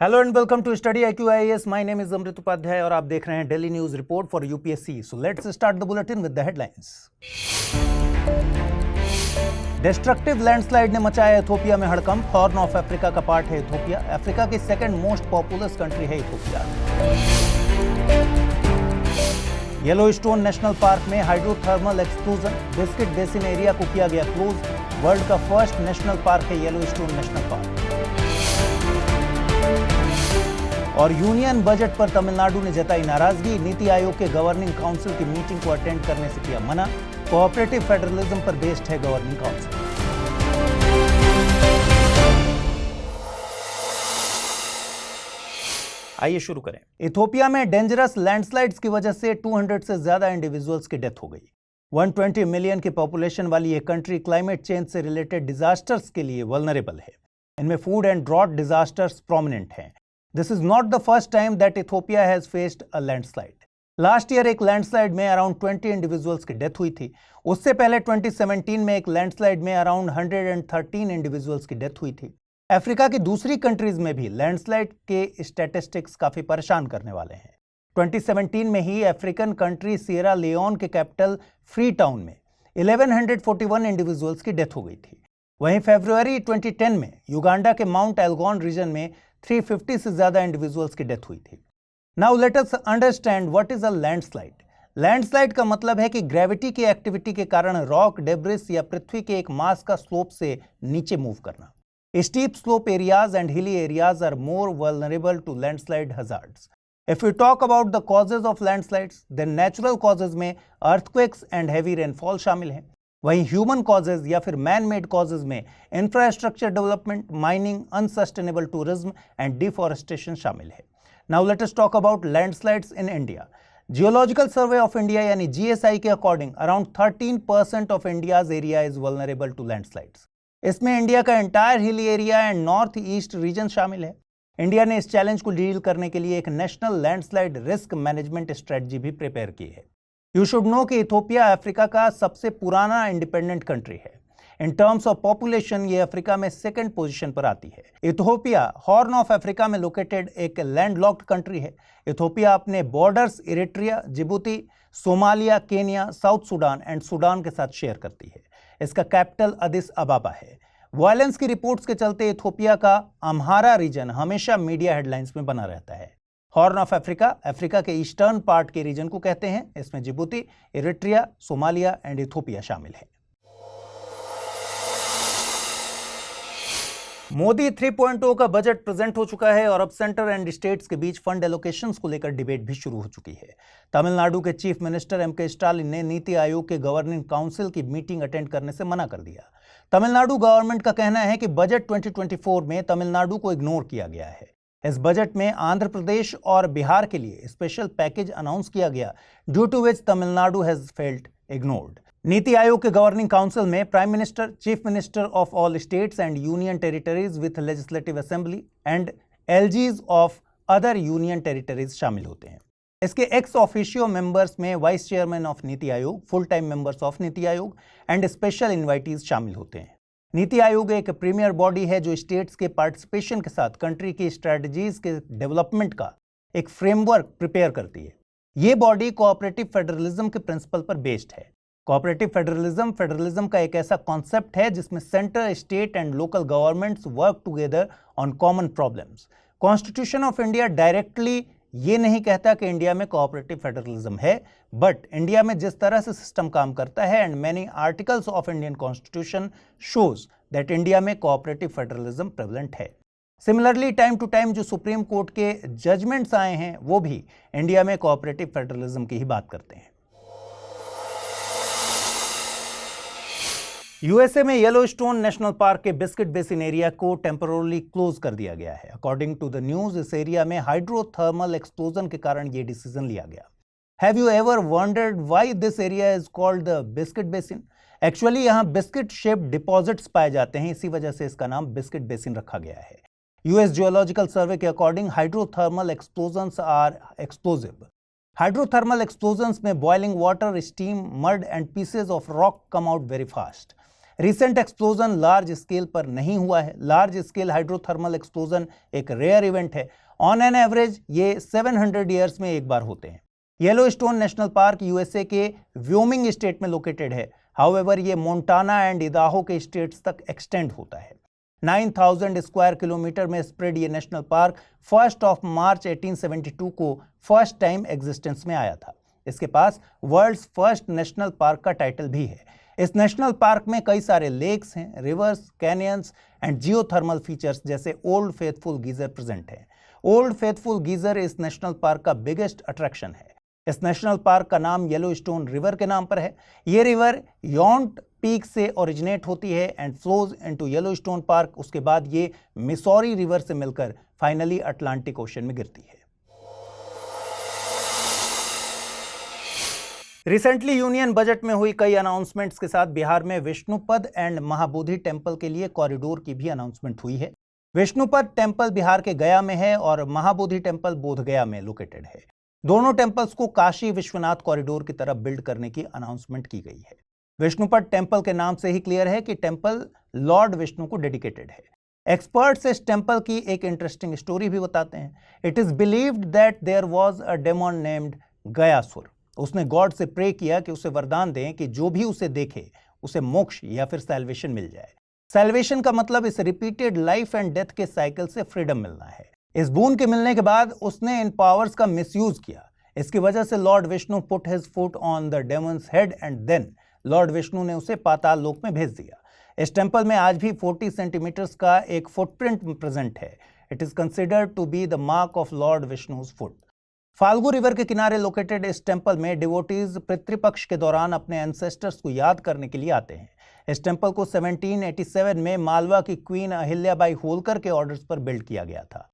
Hello and welcome to study IQ IAS। My name is Amrit Upadhyay और आप देख रहे हैं daily news report for UPSC. So let's start the bulletin with the headlines. Destructive landslide ने मचाया Ethiopia में हड़कंप। हॉर्न ऑफ अफ्रीका का पार्ट है इथोपिया। अफ्रीका की सेकंड मोस्ट पॉपुलस कंट्री है इथोपिया। येलोस्टोन नेशनल पार्क में hydrothermal explosion. Biscuit basin area को किया गया क्लोज। वर्ल्ड का फर्स्ट नेशनल पार्क है येलोस्टोन नेशनल पार्क। और यूनियन बजट पर तमिलनाडु ने जताई नाराजगी। नीति आयोग के गवर्निंग काउंसिल की मीटिंग को अटेंड करने से किया मना। कोऑपरेटिव फेडरलिज्म पर बेस्ड है गवर्निंग काउंसिल। आइए शुरू करें। इथोपिया में डेंजरस लैंडस्लाइड्स की वजह से 200 से ज्यादा इंडिविजुअल्स की डेथ हो गई। 120 मिलियन की पॉपुलेशन वाली ये कंट्री क्लाइमेट चेंज से रिलेटेड डिजास्टर्स के लिए वल्नरेबल है। इनमें food and drought disasters prominent हैं। This is not the first time that Ethiopia has faced a landslide. Last year एक लैंडस्लाइड में अराउंड 20 इंडिविजुअल्स की डेथ हुई थी। उससे पहले 2017 में एक लैंडस्लाइड में अराउंड 113 इंडिविजुअल्स की डेथ हुई थी। अफ्रीका की दूसरी कंट्रीज में भी लैंडस्लाइड के स्टैटिस्टिक्स काफी परेशान करने वाले हैं। 2017 में ही अफ्रीकन कंट्री सियरा लियोन के कैपिटल फ्री टाउन में 1141 इंडिविजुअल्स की डेथ हो गई थी। वहीं फरवरी 2010 में युगांडा के माउंट एल्गोन रीजन में 350 से ज्यादा इंडिविजुअल्स की डेथ हुई थी। Now let us understand what is a landslide. Landslide का मतलब है कि ग्रेविटी की एक्टिविटी के कारण रॉक, डेब्रिस या पृथ्वी के एक मास का स्लोप से नीचे मूव करना। Steep slope areas and hilly areas are more vulnerable to landslide hazards. If we talk about the causes of landslides, then natural causes में अर्थक्वेक्स एंड हैवी रेनफॉल शामिल हैं। वहीं ह्यूमन कॉजेज या फिर man made causes में infrastructure development, mining, unsustainable tourism and deforestation शामिल है। Now let us talk about landslides in India. Geological survey of India यानी GSI के according around 13% of India's area is vulnerable to landslides. इसमें India का entire hilly area and north east region शामिल है। India ने इस challenge को deal करने के लिए एक national landslide risk management strategy भी प्रिपेयर की है। यू शुड नो कि इथोपिया अफ्रीका का सबसे पुराना इंडिपेंडेंट कंट्री है। इन टर्म्स ऑफ पॉपुलेशन ये अफ्रीका में सेकंड पोजीशन पर आती है। इथोपिया हॉर्न ऑफ अफ्रीका में लोकेटेड एक लैंडलॉक्ड कंट्री है। इथोपिया अपने borders Eritrea, Djibouti, Somalia, Kenya, south Sudan and Sudan के साथ शेयर करती है। इसका कैपिटल अदिस अबाबा है। वायलेंस की रिपोर्ट्स के चलते इथोपिया का अम्हारा रीजन हमेशा मीडिया हेडलाइंस में बना रहता है। हॉर्न ऑफ अफ्रीका अफ्रीका के ईस्टर्न पार्ट के रीजन को कहते हैं। इसमें Djibouti, Eritrea, Somalia and Ethiopia शामिल है। मोदी 3.0 का बजट प्रेजेंट हो चुका है और अब सेंटर एंड स्टेट्स के बीच फंड एलोकेशंस को लेकर डिबेट भी शुरू हो चुकी है। तमिलनाडु के चीफ मिनिस्टर MK स्टालिन ने नीति आयोग के गवर्निंग काउंसिल की मीटिंग अटेंड करने से मना कर दिया। तमिलनाडु गवर्नमेंट का कहना है कि बजट 2024 में तमिलनाडु को इग्नोर किया गया है। इस बजट में आंध्र प्रदेश और बिहार के लिए स्पेशल पैकेज अनाउंस किया गया, due to which Tamil Nadu has felt ignored. NITI Aayog के गवर्निंग काउंसिल में prime minister, chief minister of all states and union territories with legislative assembly and LGs of other union territories शामिल होते हैं। इसके एक्स ऑफिशियो मेंबर्स में vice chairman of NITI Aayog, full time members of NITI आयोग and special invitees शामिल होते हैं। नीति आयोग एक प्रीमियर बॉडी है जो स्टेट्स के पार्टिसिपेशन के साथ कंट्री की स्ट्रेटजीज के डेवलपमेंट का एक फ्रेमवर्क प्रिपेयर करती है। ये बॉडी कोऑपरेटिव फेडरलिज्म के प्रिंसिपल पर बेस्ड है। कोऑपरेटिव फेडरलिज्म का एक ऐसा कॉन्सेप्ट है जिसमें centre, state and local governments work together on common problems. Constitution of India directly ये नहीं कहता कि इंडिया में कोऑपरेटिव फेडरलिज्म है, बट इंडिया में जिस तरह से सिस्टम काम करता है and many articles of Indian constitution shows that India में कोऑपरेटिव फेडरलिज्म प्रेवलेंट है। सिमिलरली टाइम टू टाइम जो सुप्रीम कोर्ट के जजमेंट्स आए हैं वो भी इंडिया में कोऑपरेटिव फेडरलिज्म की ही बात करते हैं। यूएसए में येलोस्टोन नेशनल पार्क के बिस्किट बेसिन एरिया को टेम्पररी क्लोज कर दिया गया है। अकॉर्डिंग टू द न्यूज, इस एरिया में हाइड्रोथर्मल एक्सप्लोजन के कारण यह डिसीजन लिया गया। Have you ever wondered why this area is called the biscuit basin? Actually यहाँ बिस्किट शेप्ड डिपॉजिट्स पाए जाते हैं, इसी वजह से इसका नाम बिस्किट बेसिन रखा गया है। यूएस जियोलॉजिकल सर्वे के according hydrothermal explosions are explosive. Hydrothermal explosions में boiling water, steam, mud and pieces of rock come out very fast. Recent explosion large scale पर नहीं हुआ है। लार्ज स्केल हाइड्रोथर्मल एक्सप्लोजन एक रेयर इवेंट है। On an average ये 700 years में एक बार होते हैं। येलोस्टोन नेशनल पार्क यूएसए के व्योमिंग स्टेट में लोकेटेड है। हाउएवर ये मोंटाना एंड इदाहो के स्टेट्स तक एक्सटेंड होता है। 9000 स्क्वायर किलोमीटर में स्प्रेड ये नेशनल पार्क 1 मार्च 1872 को फर्स्ट टाइम एग्जिस्टेंस में आया था। इसके पास वर्ल्ड्स फर्स्ट नेशनल पार्क का टाइटल भी है। इस नेशनल पार्क में कई सारे लेक्स हैं, reverse, canyons and geothermal features जैसे ओल्ड फेथफुल गीजर प्रेजेंट हैं। ओल्ड फेथफुल गीजर इस नेशनल पार्क का बिगेस्ट अट्रैक्शन है। इस नेशनल पार्क का नाम येलोस्टोन रिवर के नाम पर है। ये रिवर यॉन्ट पीक से ओरिजिनेट होती है and flows into Yellowstone park. उसके बाद ये मिसौरी रिवर से मिलकर फाइनली अटलांटिक ओशन में गिरती है। रिसेंटली यूनियन बजट में हुई कई अनाउंसमेंट्स के साथ बिहार में विष्णुपद एंड महाबोधि टेम्पल के लिए कॉरिडोर की भी अनाउंसमेंट हुई है। विष्णुपद टेम्पल बिहार के गया में है और महाबोधि टेम्पल बोधगया में लोकेटेड है। दोनों टेम्पल्स को काशी विश्वनाथ कॉरिडोर की तरफ बिल्ड करने की अनाउंसमेंट की गई है। विष्णुपद टेम्पल के नाम से ही क्लियर है कि टेम्पल लॉर्ड विष्णु को डेडिकेटेड है। एक्सपर्ट्स इस टेम्पल की एक इंटरेस्टिंग स्टोरी भी बताते हैं। It is believed that there was a demon named Gayasur. उसने गॉड से प्रे किया कि उसे वरदान दें कि जो भी उसे देखे उसे मोक्ष या फिर सैल्वेशन मिल जाए। सैल्वेशन का मतलब इस रिपीटेड लाइफ एंड डेथ के साइकिल से फ्रीडम मिलना है। इस बून के मिलने के बाद उसने इन पावर्स का मिसयूज किया। इसकी वजह से Lord Vishnu put his foot on the demon's head and then Lord Vishnu ने उसे पाताल लोक में भेज दिया। इस टेम्पल में आज भी 40 सेंटीमीटर्स का एक फुटप्रिंट प्रेजेंट है। It is considered to be the mark of Lord Vishnu's foot. Phalgu river के किनारे लोकेटेड इस टेम्पल में डिवोटीज पितृपक्ष के दौरान अपने एंसेस्टर्स को याद करने के लिए आते हैं। इस टेम्पल को 1787 में मालवा की क्वीन अहिल्याबाई होलकर के ऑर्डर्स पर बिल्ड किया गया था।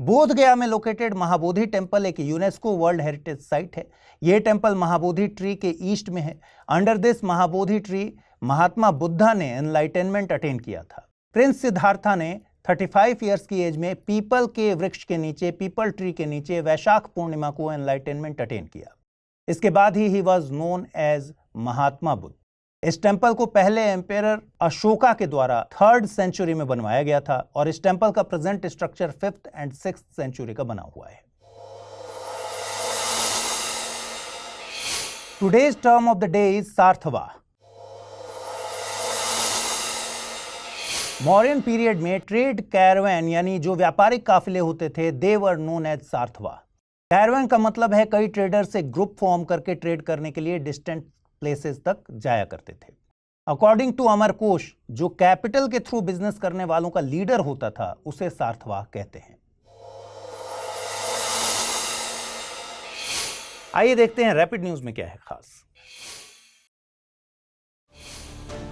बोधगया में लोकेटेड महाबोधि टेम्पल एक यूनेस्को वर्ल्ड हेरिटेज साइट है। यह टेम्पल महाबोधि ट्री के ईस्ट में है। अंडर दिस महाबोधि ट्री महात्मा बुद्धा ने एनलाइटनमेंट अटेन किया था। प्रिंस सिद्धार्था ने 35 ईयर्स की एज में पीपल के वृक्ष के नीचे, पीपल ट्री के नीचे वैशाख पूर्णिमा को एनलाइटनमेंट अटेन किया। इसके बाद he was known as Mahatma Buddha. इस टेम्पल को पहले एम्पेरर अशोका के द्वारा 3rd सेंचुरी में बनवाया गया था और इस टेम्पल का present structure 5th and 6th century का बना हुआ है। Today's term of the day is सार्थवा। मौर्यन पीरियड में ट्रेड कैरवैन यानी जो व्यापारिक काफिले होते थे, दे वर नोन एज सार्थवा। कैरवैन का मतलब है कई ट्रेडर से ग्रुप फॉर्म करके ट्रेड करने के लिए डिस्टेंट प्लेसेस तक जाया करते थे। अकॉर्डिंग टू अमरकोश, जो कैपिटल के थ्रू बिजनेस करने वालों का लीडर होता था उसे सार्थवा कहते हैं। आइए देखते हैं रैपिड न्यूज में क्या है खास।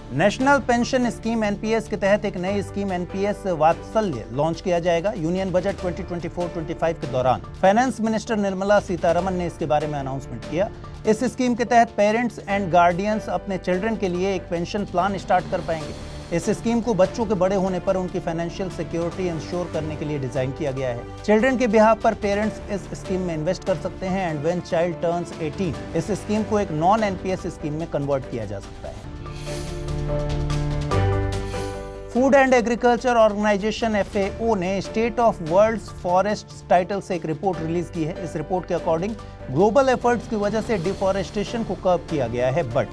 नेशनल पेंशन स्कीम एनपीएस के तहत एक नई स्कीम एनपीएस वात्सल्य लॉन्च किया जाएगा। यूनियन बजट 2024-25 के दौरान फाइनेंस मिनिस्टर निर्मला सीतारमण ने इसके बारे में अनाउंसमेंट किया। इस स्कीम के तहत पेरेंट्स एंड गार्डियंस अपने चिल्ड्रन के लिए एक पेंशन प्लान स्टार्ट कर पाएंगे। इस स्कीम को बच्चों के बड़े होने पर उनकी फाइनेंशियल सिक्योरिटी इंश्योर करने के लिए डिजाइन किया गया है। चिल्ड्रन के बिहाफ पर पेरेंट्स इस स्कीम में इन्वेस्ट कर सकते हैं एंड व्हेन चाइल्ड टर्न्स 18 इस स्कीम को एक नॉन एनपीएस स्कीम में कन्वर्ट किया जा सकता है। Food and agriculture organisation FAO ने state of world's forest title से एक रिपोर्ट रिलीज की है। इस रिपोर्ट के अकॉर्डिंग ग्लोबल एफर्ट्स की वजह से डिफॉरेस्टेशन को कर्ब किया गया है, but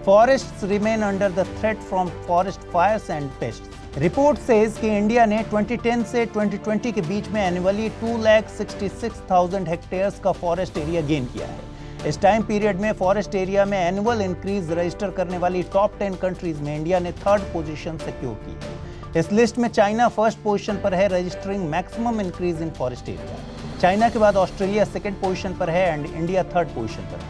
forests remain under the threat from forest fires and pests. Report says कि इंडिया ने 2010 से 2020 के बीच में एनुअली 2,66,000 हेक्टेयर्स का फॉरेस्ट एरिया गेन किया है। इस टाइम पीरियड में फॉरेस्ट एरिया में एनुअल इंक्रीज रजिस्टर करने वाली टॉप 10 कंट्रीज में इंडिया ने 3rd पोजीशन सिक्योर की है। इस लिस्ट में चाइना 1st पोजीशन पर है, registering maximum increase in forest area. China के बाद ऑस्ट्रेलिया 2nd पोजीशन पर है एंड इंडिया 3rd पोजीशन पर है।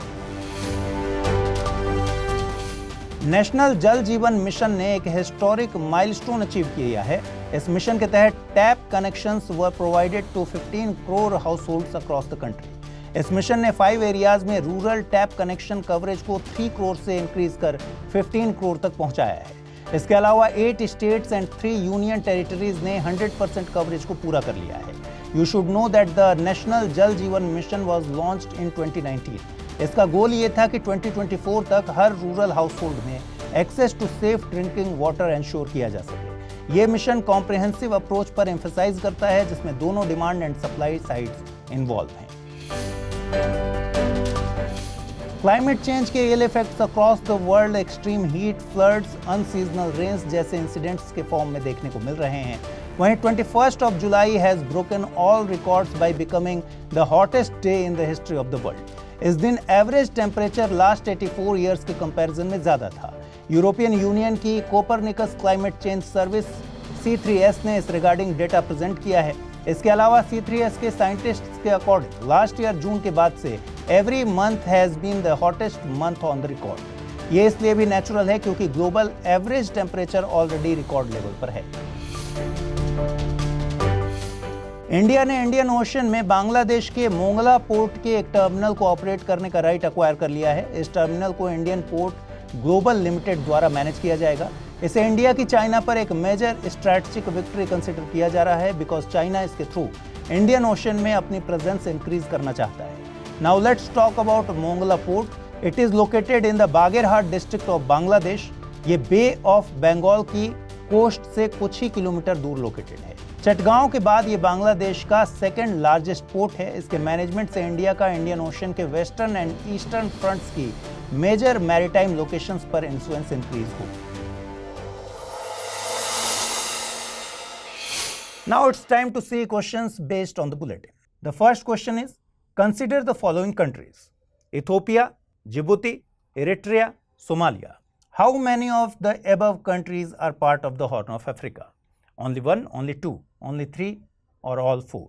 नेशनल जल जीवन मिशन ने एक हिस्टोरिक माइलस्टोन अचीव किया है। इस मिशन के तहत tap connections were provided to 15 crore households across the country. इस मिशन ने 5 एरियाज में रूरल टैप कनेक्शन कवरेज को 3 करोड़ से इंक्रीज कर 15 करोड़ तक पहुंचाया है। इसके अलावा 8 स्टेट्स एंड 3 यूनियन टेरिटरीज ने 100% कवरेज को पूरा कर लिया है। You should know that the national जल जीवन मिशन वाज लॉन्च्ड इन 2019। इसका गोल ये था कि 2024 तक हर रूरल हाउस होल्ड में access to safe drinking water ensure किया जा सके। ये मिशन कॉम्प्रिहेंसिव अप्रोच पर एम्फसाइज करता है जिसमें दोनों demand and supply sides involve हैं। क्लाइमेट चेंज के ill effects across the world extreme heat, floods, unseasonal rains जैसे इंसिडेंट्स के फॉर्म में देखने को मिल रहे हैं। वहीं 21 of July has broken all records by becoming the hottest day in the history of the world. इस दिन एवरेज टेम्परेचर लास्ट 84 ईयर्स के कंपैरिजन में ज्यादा था। यूरोपियन यूनियन की Copernicus climate change service C3S ने इस रिगार्डिंग डेटा प्रेजेंट किया है। इसके अलावा C3S के साइंटिस्ट्स के अकॉर्डिंग लास्ट ईयर जून के बाद से every month has been the hottest month on the record. ये इसलिए भी नेचुरल है क्योंकि global average temperature already record level पर है। इंडिया ने इंडियन ओशन में बांग्लादेश के मोंगला पोर्ट के एक टर्मिनल को ऑपरेट करने का राइट एक्वायर कर लिया है। इस टर्मिनल को इंडियन पोर्ट ग्लोबल लिमिटेड द्वारा मैनेज किया जाएगा। इसे इंडिया की चाइना पर एक मेजर स्ट्रैटेजिक विक्ट्री कंसिडर किया जा रहा है बिकॉज चाइना इसके थ्रू इंडियन ओशन में अपनी प्रेजेंस इंक्रीज करना चाहता है। Now let's talk about Mongla port. It is located in the Bagerhat district of Bangladesh. ये बे ऑफ बंगाल की कोस्ट से कुछ ही किलोमीटर दूर लोकेटेड है। चटगांव के बाद ये बांग्लादेश का सेकंड लार्जेस्ट पोर्ट है। इसके मैनेजमेंट से इंडिया का इंडियन ओशन के वेस्टर्न एंड ईस्टर्न फ्रंट्स की मेजर मैरीटाइम लोकेशंस पर इन्फ्लुएंस इंक्रीज हो। Now it's time to see questions based on the bulletin. The first question is, consider the following countries: Ethiopia, Djibouti, Eritrea, Somalia. How many of the above countries are part of the Horn of Africa? Only one, only two, only three, or all four?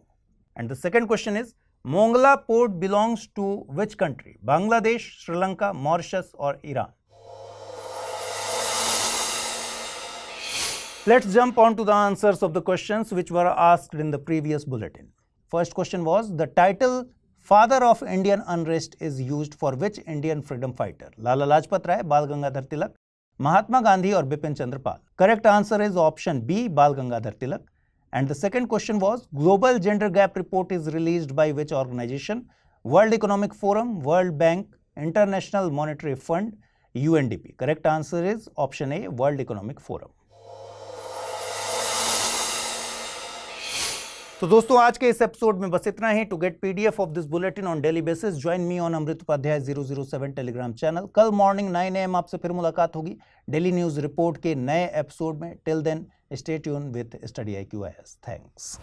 And the second question is, Mongla port belongs to which country? Bangladesh, Sri Lanka, Mauritius, or Iran? Let's jump on to the answers of the questions which were asked in the previous bulletin. First question was, the title Father of Indian Unrest is used for which Indian freedom fighter? Lala Lajpat Rai, Bal Gangadhar Tilak, Mahatma Gandhi, or Bipin Chandra Pal? Correct answer is option B, Bal Gangadhar Tilak. And the second question was, Global Gender Gap Report is released by which organization? World Economic Forum, World Bank, International Monetary Fund, UNDP. Correct answer is option A, World Economic Forum. तो दोस्तों आज के इस episode में बस इतना ही। To get PDF of this bulletin on daily basis join me on Amrit Upadhyay 007 Telegram channel. कल मॉर्निंग 9 AM आपसे फिर मुलाकात होगी डेली न्यूज रिपोर्ट के नए एपिसोड में। Till then stay tuned with study IQ IAS। Thanks.